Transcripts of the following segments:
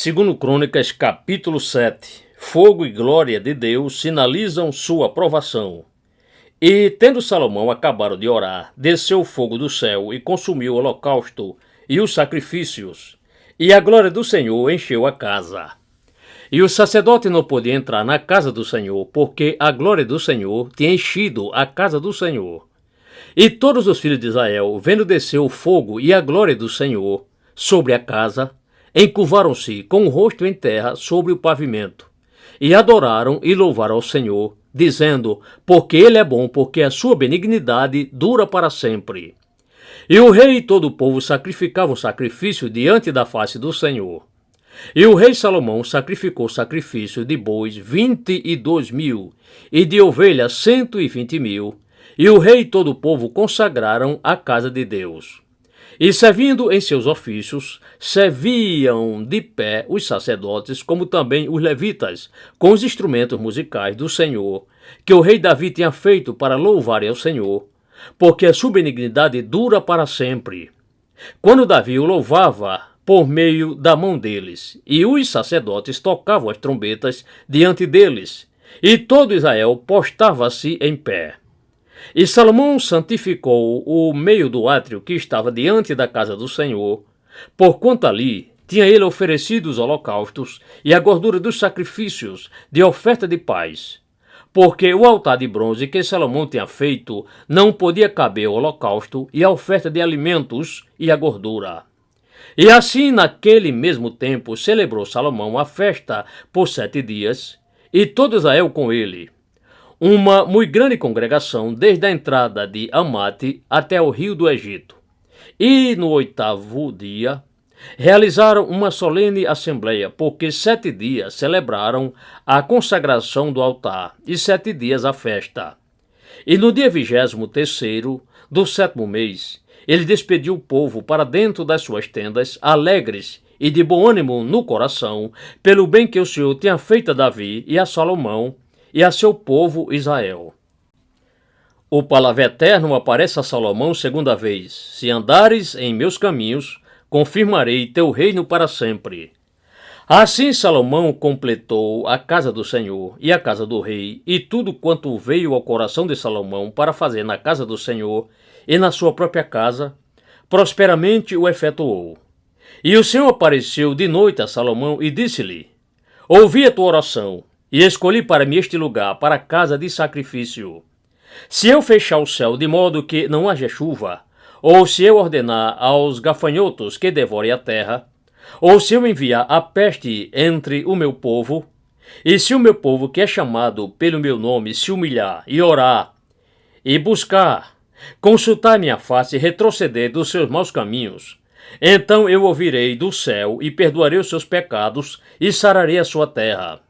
Segundo Crônicas, capítulo 7, fogo e glória de Deus sinalizam sua aprovação. E, tendo Salomão acabado de orar, desceu o fogo do céu e consumiu o holocausto e os sacrifícios, e a glória do Senhor encheu a casa. E o sacerdote não podia entrar na casa do Senhor, porque a glória do Senhor tinha enchido a casa do Senhor. E todos os filhos de Israel, vendo descer o fogo e a glória do Senhor sobre a casa, encurvaram-se com o rosto em terra sobre o pavimento, e adoraram e louvaram ao Senhor, dizendo, porque Ele é bom, porque a sua benignidade dura para sempre. E o rei e todo o povo sacrificavam sacrifício diante da face do Senhor. E o rei Salomão sacrificou sacrifício de bois 22.000, e de ovelhas 120.000, e o rei e todo o povo consagraram a casa de Deus. E servindo em seus ofícios, serviam de pé os sacerdotes, como também os levitas, com os instrumentos musicais do Senhor, que o rei Davi tinha feito para louvarem ao Senhor, porque a sua benignidade dura para sempre. Quando Davi o louvava por meio da mão deles, e os sacerdotes tocavam as trombetas diante deles, e todo Israel postava-se em pé. E Salomão santificou o meio do átrio que estava diante da casa do Senhor, porquanto ali tinha ele oferecido os holocaustos e a gordura dos sacrifícios de oferta de paz, porque o altar de bronze que Salomão tinha feito não podia caber o holocausto e a oferta de alimentos e a gordura. E assim, naquele mesmo tempo, celebrou Salomão a festa por 7 dias, e todo Israel com ele, uma muito grande congregação, desde a entrada de Amate até o rio do Egito. E no 8º dia, realizaram uma solene assembleia, porque 7 dias celebraram a consagração do altar, e 7 dias a festa. E no dia 23º do 7º mês, ele despediu o povo para dentro das suas tendas, alegres e de bom ânimo no coração, pelo bem que o Senhor tinha feito a Davi e a Salomão, e a seu povo Israel. O palavra eterno aparece a Salomão segunda vez. Se andares em meus caminhos, confirmarei teu reino para sempre. Assim Salomão completou a casa do Senhor e a casa do rei, e tudo quanto veio ao coração de Salomão para fazer na casa do Senhor e na sua própria casa, prosperamente o efetuou. E o Senhor apareceu de noite a Salomão e disse-lhe, ouvi a tua oração, e escolhi para mim este lugar, para a casa de sacrifício. Se eu fechar o céu de modo que não haja chuva, ou se eu ordenar aos gafanhotos que devorem a terra, ou se eu enviar a peste entre o meu povo, e se o meu povo que é chamado pelo meu nome se humilhar e orar, e buscar, consultar minha face e retroceder dos seus maus caminhos, então eu ouvirei do céu e perdoarei os seus pecados e sararei a sua terra.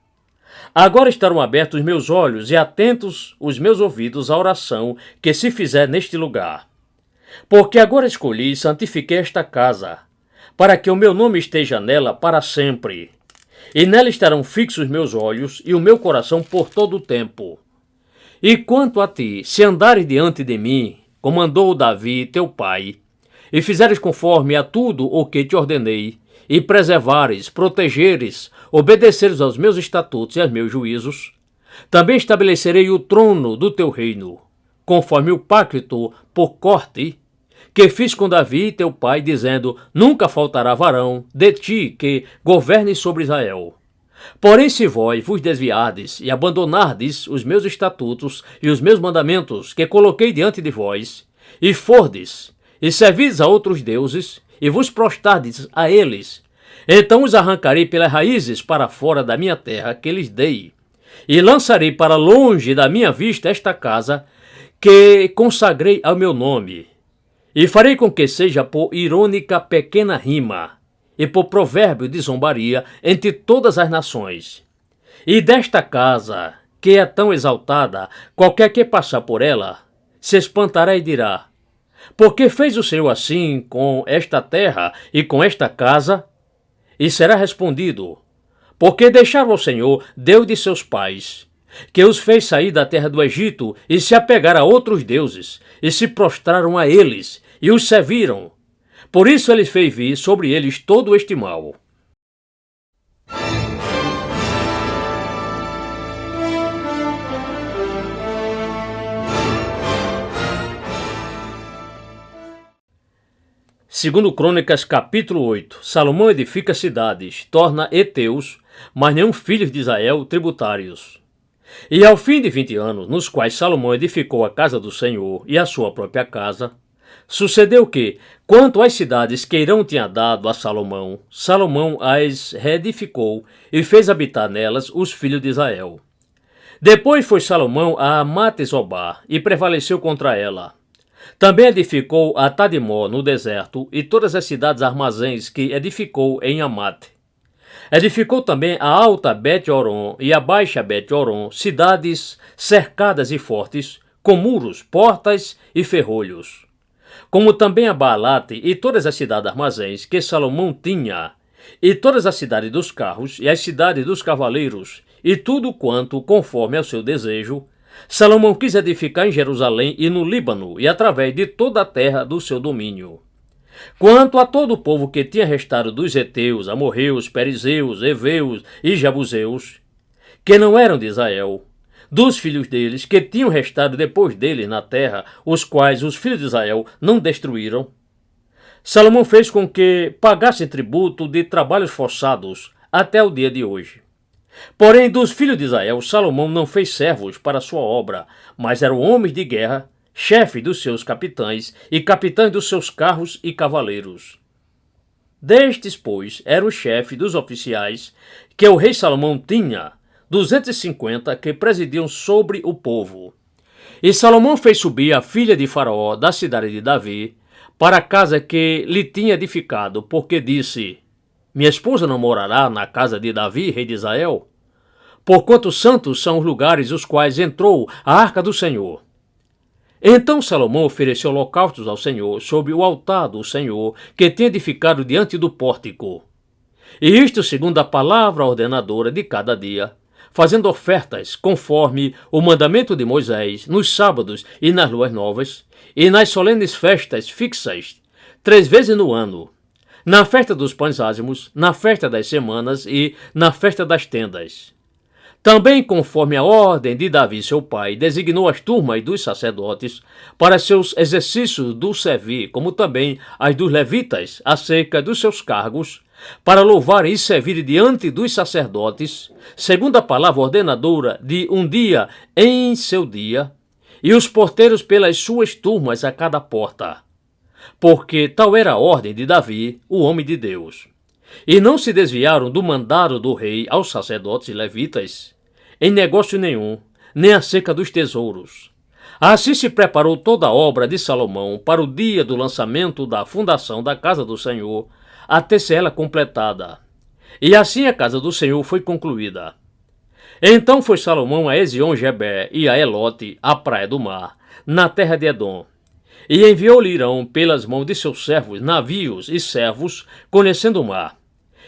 Agora estarão abertos os meus olhos e atentos os meus ouvidos à oração que se fizer neste lugar. Porque agora escolhi e santifiquei esta casa, para que o meu nome esteja nela para sempre. E nela estarão fixos meus olhos e o meu coração por todo o tempo. E quanto a ti, se andares diante de mim, como andou Davi, teu pai, e fizeres conforme a tudo o que te ordenei, e preservares, protegeres, obedeceres aos meus estatutos e aos meus juízos, também estabelecerei o trono do teu reino, conforme o pacto por corte que fiz com Davi, teu pai, dizendo, nunca faltará varão de ti que governe sobre Israel. Porém, se vós vos desviardes e abandonardes os meus estatutos e os meus mandamentos que coloquei diante de vós, e fordes, e servides a outros deuses, e vos prostardes a eles, então os arrancarei pelas raízes para fora da minha terra que lhes dei, e lançarei para longe da minha vista esta casa que consagrei ao meu nome, e farei com que seja por irônica pequena rima, e por provérbio de zombaria entre todas as nações. E desta casa, que é tão exaltada, qualquer que passar por ela, se espantará e dirá, por que fez o Senhor assim com esta terra e com esta casa? E será respondido, porque deixaram o Senhor, Deus de seus pais, que os fez sair da terra do Egito e se apegaram a outros deuses, e se prostraram a eles, e os serviram. Por isso ele fez vir sobre eles todo este mal. Segundo Crônicas, capítulo 8, Salomão edifica cidades, torna heteus, mas nenhum filho de Israel tributários. E ao fim de 20 anos, nos quais Salomão edificou a casa do Senhor e a sua própria casa, sucedeu que, quanto às cidades que Irão tinha dado a Salomão, Salomão as reedificou e fez habitar nelas os filhos de Israel. Depois foi Salomão a Amate-Zobá e prevaleceu contra ela. Também edificou a Tadmor no deserto e todas as cidades armazéns que edificou em Amate. Edificou também a alta Bet-Horon e a baixa Bet-Horon, cidades cercadas e fortes, com muros, portas e ferrolhos. Como também a Baalate e todas as cidades armazéns que Salomão tinha, e todas as cidades dos carros e as cidades dos cavaleiros, e tudo quanto, conforme ao seu desejo, Salomão quis edificar em Jerusalém e no Líbano, e através de toda a terra do seu domínio. Quanto a todo o povo que tinha restado dos heteus, amorreus, perizeus, heveus e jebuseus, que não eram de Israel, dos filhos deles, que tinham restado depois deles na terra, os quais os filhos de Israel não destruíram, Salomão fez com que pagassem tributo de trabalhos forçados até o dia de hoje. Porém, dos filhos de Israel, Salomão não fez servos para sua obra, mas eram homens de guerra, chefe dos seus capitães e capitães dos seus carros e cavaleiros. Destes, pois, era o chefe dos oficiais que o rei Salomão tinha, 250 que presidiam sobre o povo. E Salomão fez subir a filha de Faraó da cidade de Davi para a casa que lhe tinha edificado, porque disse: minha esposa não morará na casa de Davi, rei de Israel? Porquanto santos são os lugares os quais entrou a arca do Senhor. Então Salomão ofereceu holocaustos ao Senhor sobre o altar do Senhor que tinha edificado diante do pórtico. E isto segundo a palavra ordenadora de cada dia, fazendo ofertas conforme o mandamento de Moisés nos sábados e nas luas novas, e nas solenes festas fixas, 3 vezes no ano, na festa dos pães ázimos, na festa das semanas e na festa das tendas. Também, conforme a ordem de Davi seu pai, designou as turmas dos sacerdotes para seus exercícios do servir, como também as dos levitas, acerca dos seus cargos, para louvarem e servirem diante dos sacerdotes, segundo a palavra ordenadora de um dia em seu dia, e os porteiros pelas suas turmas a cada porta. Porque tal era a ordem de Davi, o homem de Deus. E não se desviaram do mandado do rei aos sacerdotes e levitas, em negócio nenhum, nem acerca dos tesouros. Assim se preparou toda a obra de Salomão para o dia do lançamento da fundação da casa do Senhor, até ser ela completada. E assim a casa do Senhor foi concluída. Então foi Salomão a Ezion-Geber e a Elote, à praia do mar, na terra de Edom. E enviou-lhe Irão pelas mãos de seus servos, navios e servos, conhecendo o mar.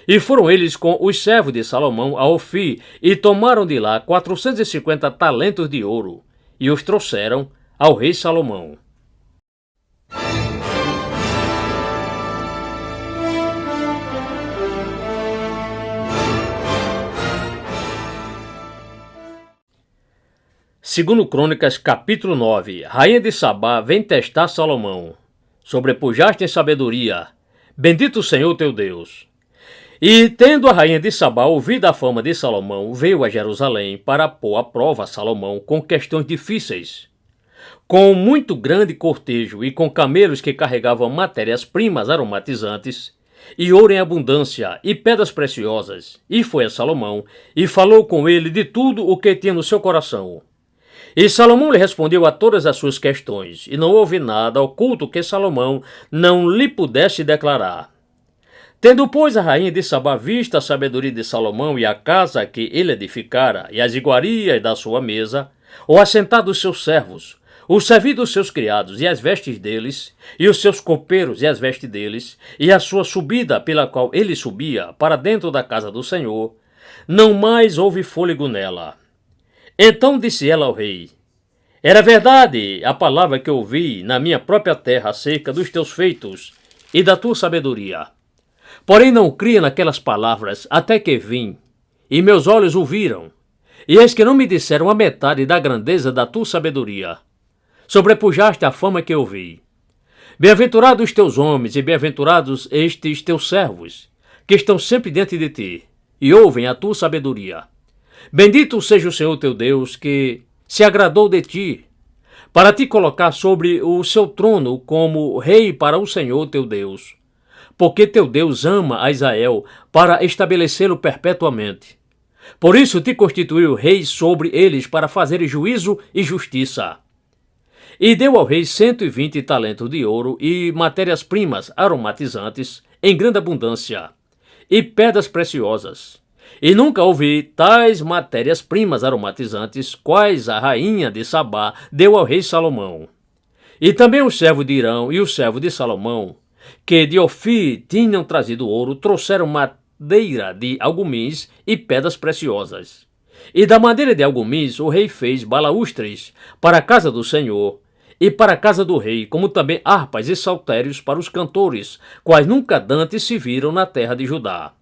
E foram eles com os servos de Salomão a Ofir, e tomaram de lá 450 talentos de ouro, e os trouxeram ao rei Salomão. Segundo Crônicas, capítulo 9, Rainha de Sabá vem testar Salomão. Sobrepujaste em sabedoria. Bendito o Senhor teu Deus. E, tendo a rainha de Sabá ouvido a fama de Salomão, veio a Jerusalém para pôr à prova Salomão com questões difíceis. Com muito grande cortejo e com camelos que carregavam matérias-primas aromatizantes, e ouro em abundância, e pedras preciosas, e foi a Salomão, e falou com ele de tudo o que tinha no seu coração. E Salomão lhe respondeu a todas as suas questões, e não houve nada oculto que Salomão não lhe pudesse declarar. Tendo, pois, a rainha de Sabá visto a sabedoria de Salomão e a casa que ele edificara, e as iguarias da sua mesa, o assentar dos seus servos, o servir dos seus criados e as vestes deles, e os seus copeiros e as vestes deles, e a sua subida pela qual ele subia para dentro da casa do Senhor, não mais houve fôlego nela. Então disse ela ao rei: era verdade a palavra que ouvi na minha própria terra acerca dos teus feitos e da tua sabedoria. Porém não cria naquelas palavras até que vim, e meus olhos o viram, e eis que não me disseram a metade da grandeza da tua sabedoria. Sobrepujaste a fama que ouvi. Bem-aventurados os teus homens e bem-aventurados estes teus servos, que estão sempre diante de ti e ouvem a tua sabedoria. Bendito seja o Senhor teu Deus, que se agradou de ti, para te colocar sobre o seu trono como rei para o Senhor teu Deus. Porque teu Deus ama a Israel para estabelecê-lo perpetuamente. Por isso te constituiu rei sobre eles para fazer juízo e justiça. E deu ao rei 120 talentos de ouro e matérias-primas aromatizantes em grande abundância, e pedras preciosas. E nunca houve tais matérias-primas aromatizantes, quais a rainha de Sabá deu ao rei Salomão. E também o servo de Irão e o servo de Salomão, que de Ofir tinham trazido ouro, trouxeram madeira de algumis e pedras preciosas. E da madeira de algumis o rei fez balaústres para a casa do Senhor e para a casa do rei, como também harpas e saltérios para os cantores, quais nunca dantes se viram na terra de Judá.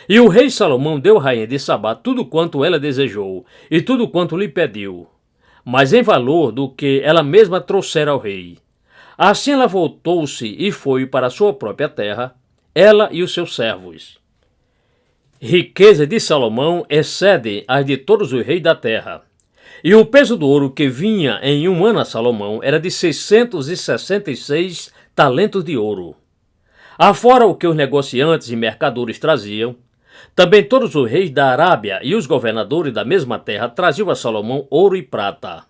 E o rei Salomão deu à rainha de Sabá tudo quanto ela desejou, e tudo quanto lhe pediu, mas em valor do que ela mesma trouxera ao rei. Assim ela voltou-se e foi para a sua própria terra, ela e os seus servos. Riqueza de Salomão excede as de todos os reis da terra. E o peso do ouro que vinha em um ano a Salomão era de 666 talentos de ouro. Afora o que os negociantes e mercadores traziam, também todos os reis da Arábia e os governadores da mesma terra traziam a Salomão ouro e prata.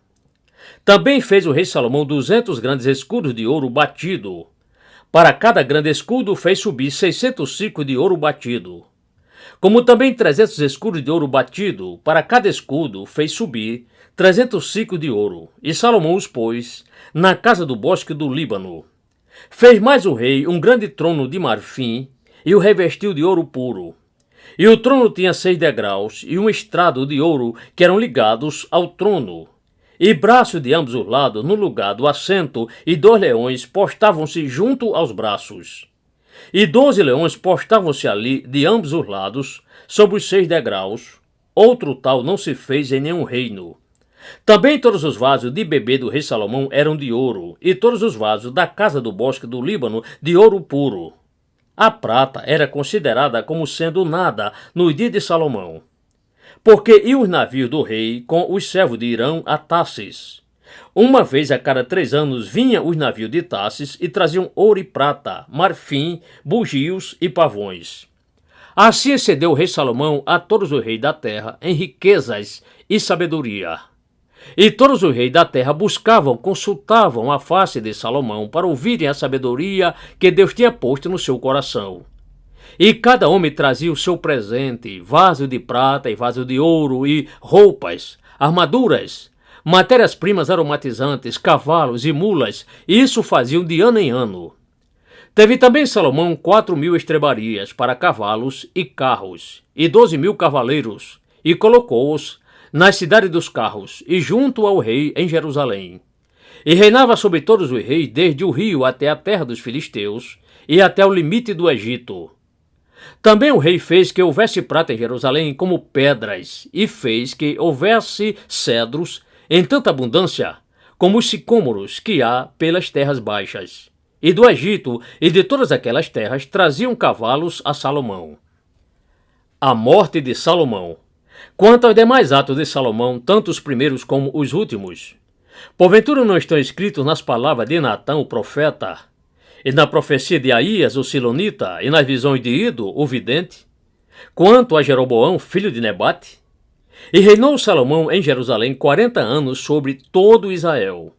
Também fez o rei Salomão 200 grandes escudos de ouro batido. Para cada grande escudo fez subir 600 ciclos de ouro batido. Como também 300 escudos de ouro batido, para cada escudo fez subir 300 ciclos de ouro. E Salomão os pôs na casa do bosque do Líbano. Fez mais o rei um grande trono de marfim e o revestiu de ouro puro. E o trono tinha 6 degraus e um estrado de ouro que eram ligados ao trono. E braços de ambos os lados no lugar do assento, e 2 leões postavam-se junto aos braços. E 12 leões postavam-se ali de ambos os lados, sobre os 6 degraus. Outro tal não se fez em nenhum reino. Também todos os vasos de beber do rei Salomão eram de ouro, e todos os vasos da casa do bosque do Líbano de ouro puro. A prata era considerada como sendo nada no dia de Salomão. Porque iam os navios do rei com os servos de Irão a Tarsis. Uma vez a cada 3 anos vinham os navios de Tarsis e traziam ouro e prata, marfim, bugios e pavões. Assim excedeu o rei Salomão a todos os reis da terra em riquezas e sabedoria. E todos os reis da terra consultavam a face de Salomão para ouvirem a sabedoria que Deus tinha posto no seu coração. E cada homem trazia o seu presente, vaso de prata e vaso de ouro, e roupas, armaduras, matérias-primas aromatizantes, cavalos e mulas, e isso faziam de ano em ano. Teve também Salomão 4.000 estrebarias para cavalos e carros, e 12.000 cavaleiros, e colocou-os nas cidades dos carros, e junto ao rei em Jerusalém. E reinava sobre todos os reis, desde o rio até a terra dos filisteus, e até o limite do Egito. Também o rei fez que houvesse prata em Jerusalém como pedras, e fez que houvesse cedros em tanta abundância como os sicômoros que há pelas terras baixas. E do Egito e de todas aquelas terras traziam cavalos a Salomão. A morte de Salomão. Quanto aos demais atos de Salomão, tanto os primeiros como os últimos, porventura não estão escritos nas palavras de Natã, o profeta, e na profecia de Aías, o silonita, e nas visões de Ido, o vidente, quanto a Jeroboão, filho de Nebate? E reinou Salomão em Jerusalém 40 anos sobre todo Israel.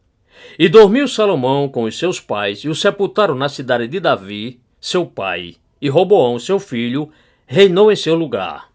E dormiu Salomão com os seus pais, e o sepultaram na cidade de Davi, seu pai, e Roboão, seu filho, reinou em seu lugar.